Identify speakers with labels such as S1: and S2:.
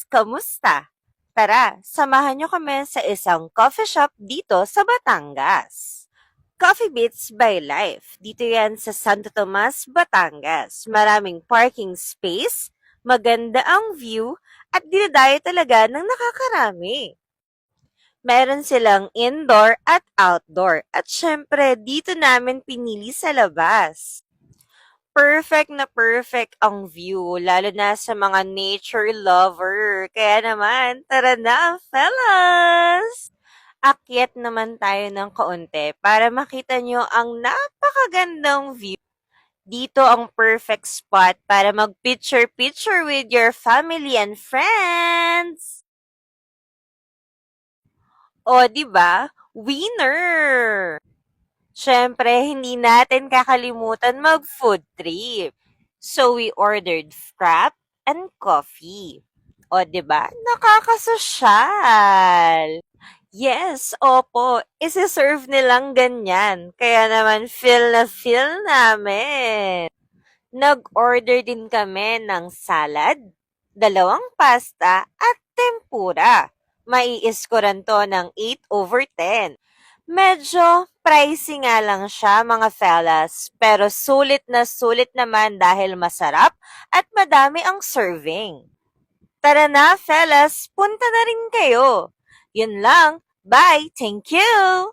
S1: kamusta? Tara, samahan niyo kami sa isang coffee shop dito sa Batangas. Coffee Beats by Life. Dito yan sa Santo Tomas, Batangas. Maraming parking space, maganda ang view, at dinadayo talaga ng nakakarami. Meron silang indoor at outdoor. At syempre, dito namin pinili sa labas. Perfect ang view, lalo na sa mga nature lover. Kaya naman, tara na, fellas! Akyat naman tayo ng kaunti para makita nyo ang napakagandang view. Dito ang perfect spot para mag-picture-picture with your family and friends. O, di ba? Winner! Siyempre, hindi natin kakalimutan mag-food trip. So, we ordered frap and coffee. O, 'di ba? Nakakasosyal. Yes, opo. Isi-serve nilang ganyan. Kaya naman, feel na feel namin. Nag-order din kami ng salad, dalawang pasta, at tempura. Maiiskoran to ng 8/10. Medyo pricey nga lang siya mga fellas, pero sulit naman dahil masarap at madami ang serving. Tara na fellas, punta na rin kayo. Yun lang, bye, thank you!